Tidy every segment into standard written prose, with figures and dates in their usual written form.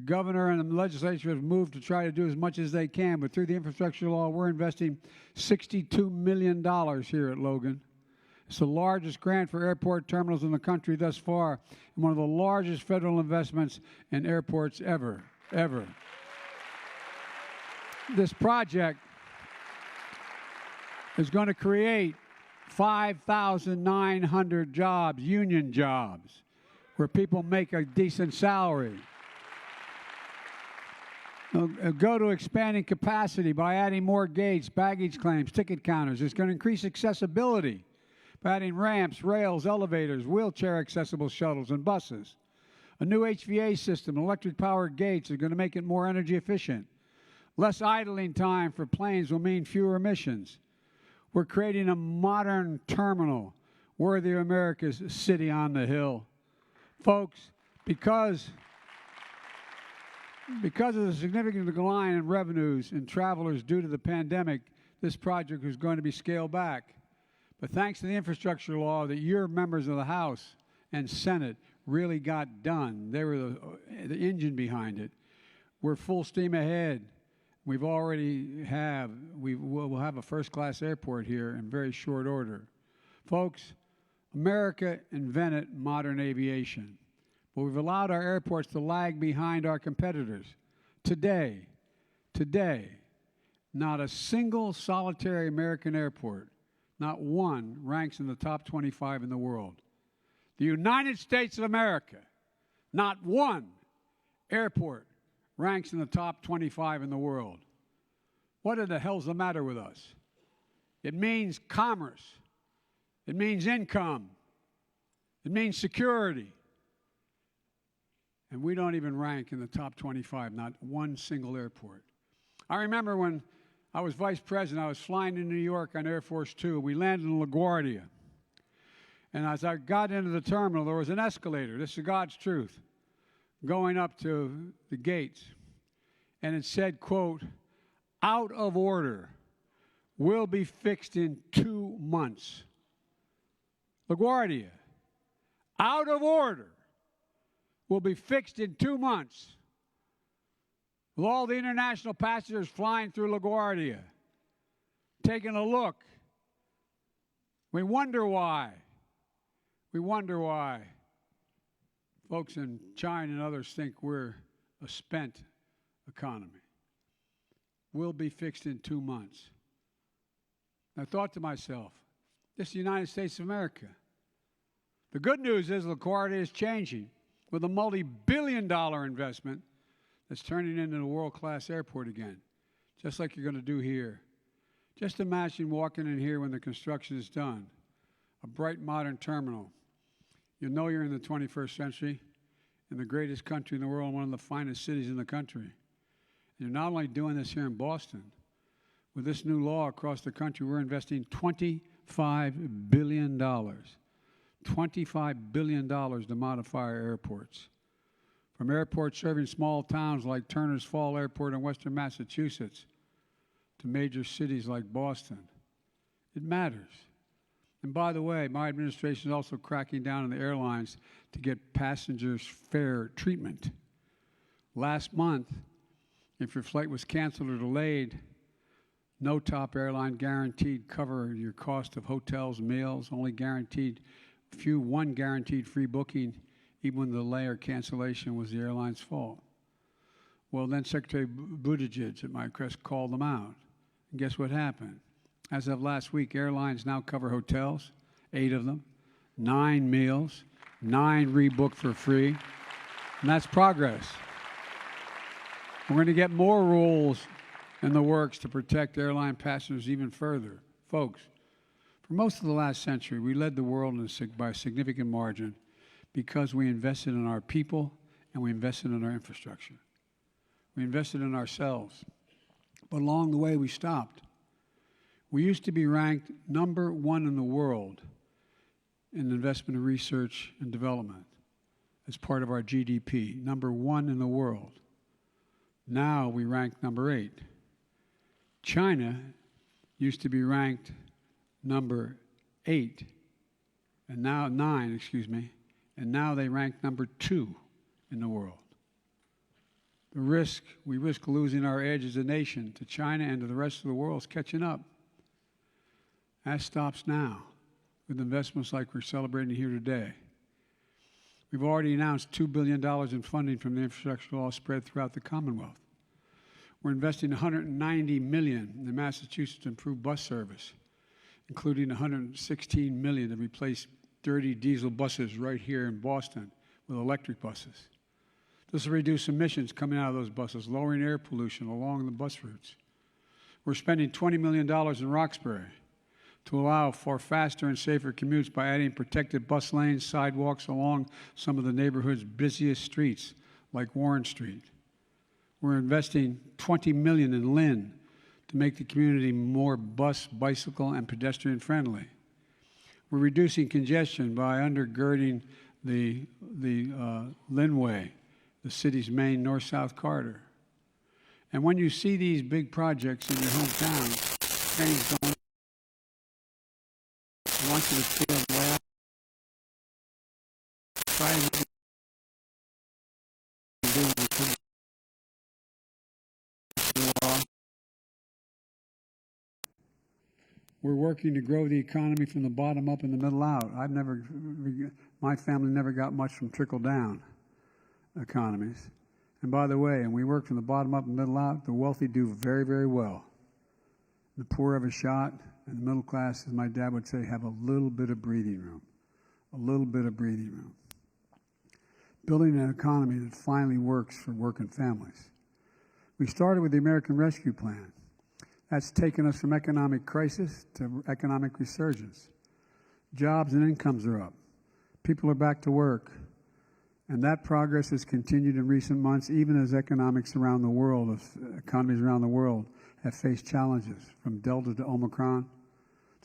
The governor and the legislature have moved to try to do as much as they can, but through the infrastructure law, we're investing $62 million here at Logan. It's the largest grant for airport terminals in the country thus far, and one of the largest federal investments in airports ever. This project is going to create 5,900 jobs, union jobs, where people make a decent salary. It'll go to expanding capacity by adding more gates, baggage claims, ticket counters. It's going to increase accessibility by adding ramps, rails, elevators, wheelchair-accessible shuttles, and buses. A new HVA system, electric-powered gates, are going to make it more energy efficient. Less idling time for planes will mean fewer emissions. We're creating a modern terminal worthy of America's city on the hill. Folks, because of the significant decline in revenues and travelers due to the pandemic, this project is going to be scaled back. But thanks to the infrastructure law that your members of the House and Senate really got done, they were the engine behind it. We're full steam ahead. We'll have a first-class airport here in very short order. Folks, America invented modern aviation, but we've allowed our airports to lag behind our competitors. Today, not a single solitary American airport, not one, ranks in the top 25 in the world. The United States of America, not one airport ranks in the top 25 in the world. What in the hell's the matter with us? It means commerce. It means income. It means security. And we don't even rank in the top 25, not one single airport. I remember when I was vice president, I was flying to New York on Air Force Two. We landed in LaGuardia. And as I got into the terminal, there was an escalator. This is God's truth. Going up to the gates. And it said, quote, "Out of order, will be fixed in 2 months." LaGuardia, out of order, will be fixed in 2 months. With all the international passengers flying through LaGuardia, taking a look, we wonder why. Folks in China and others think we're a spent economy. Will be fixed in 2 months. I thought to myself, this is the United States of America. The good news is LaGuardia is changing with a multi-billion-dollar investment that's turning into a world-class airport again, just like you're going to do here. Just imagine walking in here when the construction is done, a bright modern terminal. You'll know you're in the 21st century, in the greatest country in the world, one of the finest cities in the country. And you're not only doing this here in Boston. With this new law across the country, we're investing $25 billion. $25 billion to modify our airports. From airports serving small towns like Turner's Fall Airport in western Massachusetts to major cities like Boston. It matters. And by the way, my administration is also cracking down on the airlines to get passengers fair treatment. Last month, if your flight was canceled or delayed, no top airline guaranteed cover your cost of hotels, meals, only guaranteed one guaranteed free booking, even when the delay or cancellation was the airline's fault. Well, then Secretary Buttigieg at my request called them out. And guess what happened? As of last week, airlines now cover hotels, 8 of them, 9 meals, 9 rebooked for free, and that's progress. We're going to get more rules in the works to protect airline passengers even further. Folks, for most of the last century, we led the world by a significant margin because we invested in our people and we invested in our infrastructure. We invested in ourselves. But along the way, we stopped. We used to be ranked number 1 in the world in investment in research and development as part of our GDP, number 1 in the world. Now we rank number 8. China used to be ranked number 8, and now 9, and now they rank number 2 in the world. We risk losing our edge as a nation to China and to the rest of the world is catching up. That stops now with investments like we're celebrating here today. We've already announced $2 billion in funding from the infrastructure law spread throughout the Commonwealth. We're investing $190 million in Massachusetts to improve bus service, including $116 million to replace dirty diesel buses right here in Boston with electric buses. This will reduce emissions coming out of those buses, lowering air pollution along the bus routes. We're spending $20 million in Roxbury to allow for faster and safer commutes by adding protected bus lanes, sidewalks along some of the neighborhood's busiest streets, like Warren Street. We're investing $20 million in Lynn to make the community more bus, bicycle, and pedestrian friendly. We're reducing congestion by undergirding the Linway, the city's main north-south corridor. And when you see these big projects in your hometown, trains going, I want you to feel the way I try and do when you come to the law. We're working to grow the economy from the bottom up and the middle out. My family never got much from trickle-down economies. And by the way, and we work from the bottom up and middle out, the wealthy do very, very well. The poor have a shot, and the middle class, as my dad would say, have a little bit of breathing room. A little bit of breathing room. Building an economy that finally works for working families. We started with the American Rescue Plan. That's taken us from economic crisis to economic resurgence. Jobs and incomes are up. People are back to work. And that progress has continued in recent months, even as economies around the world have faced challenges, from Delta to Omicron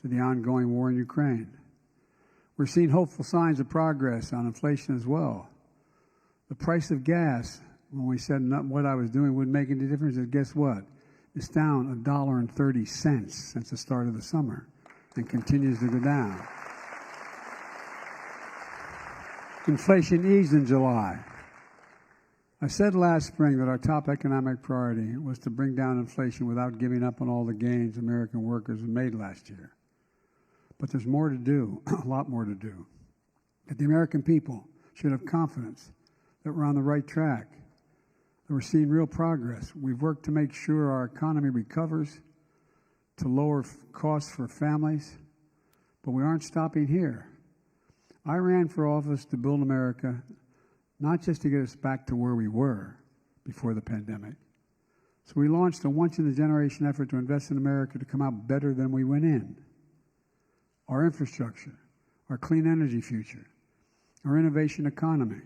to the ongoing war in Ukraine. We're seeing hopeful signs of progress on inflation as well. The price of gas, when we said what I was doing wouldn't make any difference, guess what? It's down $1.30 since the start of the summer and continues to go down. Inflation eased in July. I said last spring that our top economic priority was to bring down inflation without giving up on all the gains American workers have made last year. But there's more to do, a lot more to do. That the American people should have confidence that we're on the right track, that we're seeing real progress. We've worked to make sure our economy recovers, to lower costs for families, but we aren't stopping here. I ran for office to build America, not just to get us back to where we were before the pandemic. So we launched a once-in-a-generation effort to invest in America to come out better than we went in. Our infrastructure, our clean energy future, our innovation economy.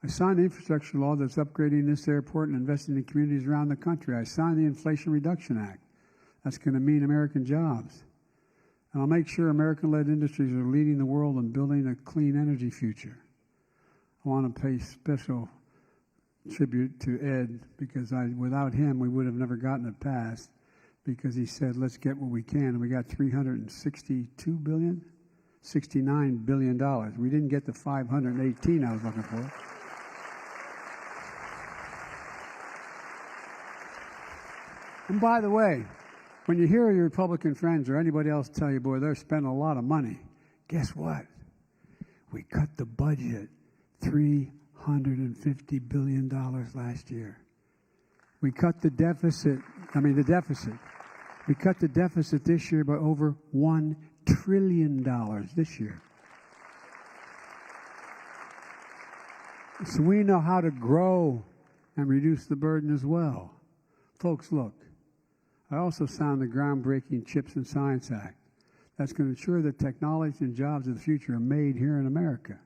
I signed the infrastructure law that's upgrading this airport and investing in communities around the country. I signed the Inflation Reduction Act. That's going to mean American jobs. And I'll make sure American-led industries are leading the world in building a clean energy future. I want to pay special tribute to Ed, because without him, we would have never gotten it passed, because he said, let's get what we can. And we got $362 billion, $69 billion. We didn't get the 518 I was looking for. And by the way, when you hear your Republican friends or anybody else tell you, boy, they're spending a lot of money, guess what? We cut the budget $350 billion last year. We cut the deficit. We cut the deficit this year by over $1 trillion this year. So we know how to grow and reduce the burden as well. Folks, look, I also signed the groundbreaking CHIPS and Science Act. That's going to ensure that technology and jobs of the future are made here in America.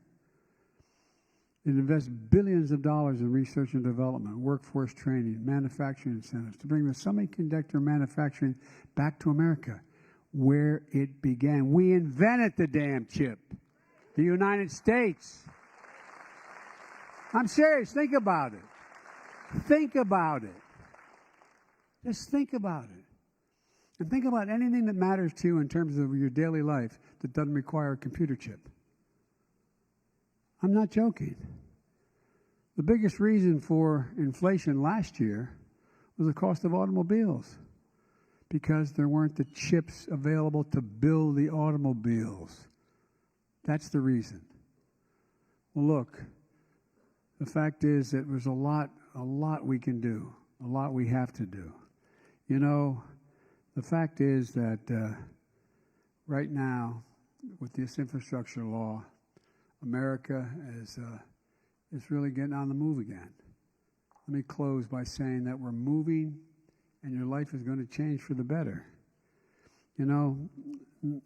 It invests billions of dollars in research and development, workforce training, manufacturing incentives to bring the semiconductor manufacturing back to America, where it began. We invented the damn chip, the United States. I'm serious. Think about it. Think about it. Just think about it. And think about anything that matters to you in terms of your daily life that doesn't require a computer chip. I'm not joking. The biggest reason for inflation last year was the cost of automobiles, because there weren't the chips available to build the automobiles. That's the reason. Well, look, the fact is that there's a lot we can do, a lot we have to do. You know, the fact is that right now, with this infrastructure law, America is really getting on the move again. Let me close by saying that we're moving, and your life is going to change for the better. You know,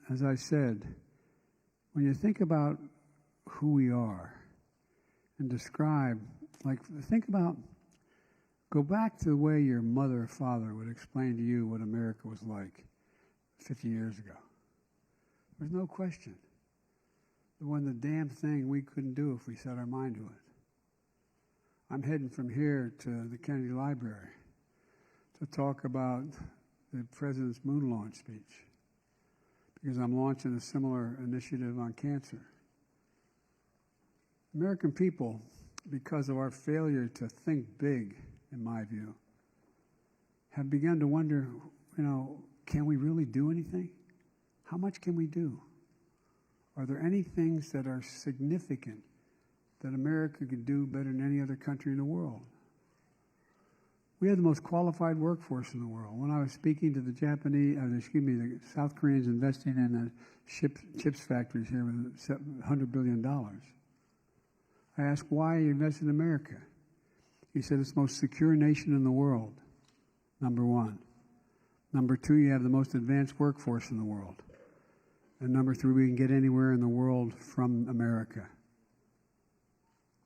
as I said, when you think about who we are and describe, like, go back to the way your mother or father would explain to you what America was like 50 years ago. There's no question. It wasn't the damn thing we couldn't do if we set our mind to it. I'm heading from here to the Kennedy Library to talk about the President's moon launch speech, because I'm launching a similar initiative on cancer. American people, because of our failure to think big, in my view, have begun to wonder, you know, can we really do anything? How much can we do? Are there any things that are significant that America could do better than any other country in the world? We have the most qualified workforce in the world. When I was speaking to the the South Koreans investing in the chips factories here with $100 billion, I asked, why you invest in America? He said, it's the most secure nation in the world, number one. Number two, you have the most advanced workforce in the world. And number three, we can get anywhere in the world from America.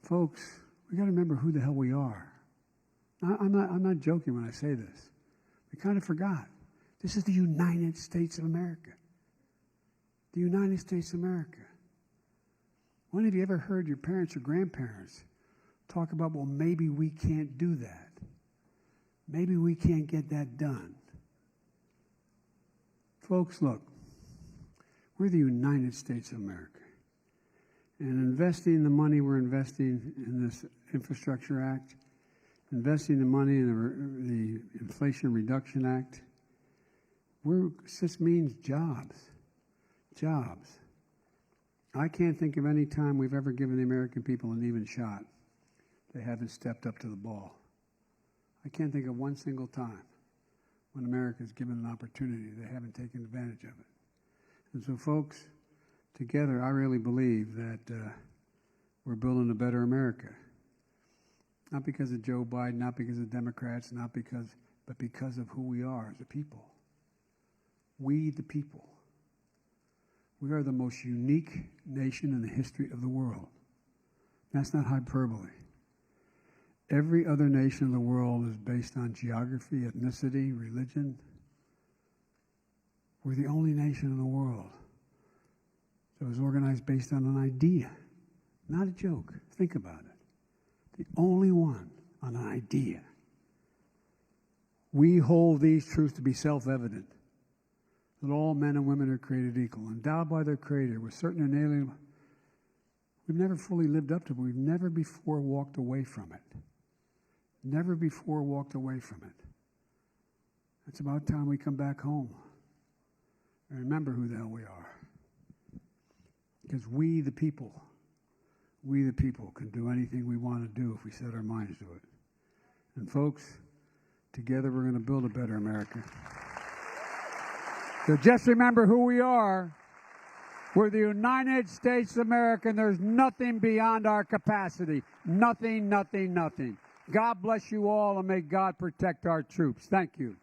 Folks, we got to remember who the hell we are. I'm not joking when I say this. We kind of forgot. This is the United States of America. The United States of America. When have you ever heard your parents or grandparents talk about, well, maybe we can't do that. Maybe we can't get that done. Folks, look, we're the United States of America. And investing the money we're investing in this Infrastructure Act, investing the money in the Inflation Reduction Act, this means jobs. Jobs. I can't think of any time we've ever given the American people an even shot. They haven't stepped up to the ball. I can't think of one single time when America's given an opportunity they haven't taken advantage of it. And so, folks, together, I really believe that we're building a better America. Not because of Joe Biden, not because of Democrats, but because of who we are as a people. We, the people. We are the most unique nation in the history of the world. That's not hyperbole. Every other nation in the world is based on geography, ethnicity, religion. We're the only nation in the world that was organized based on an idea, not a joke. Think about it. The only one on an idea. We hold these truths to be self-evident, that all men and women are created equal, endowed by their Creator with certain inalienable. We've never fully lived up to it. We've never before walked away from it. Never before walked away from it. It's about time we come back home and remember who the hell we are. Because we, the people, can do anything we want to do if we set our minds to it. And folks, together we're going to build a better America. So just remember who we are. We're the United States of America, and there's nothing beyond our capacity. Nothing, nothing, nothing. God bless you all, and may God protect our troops. Thank you.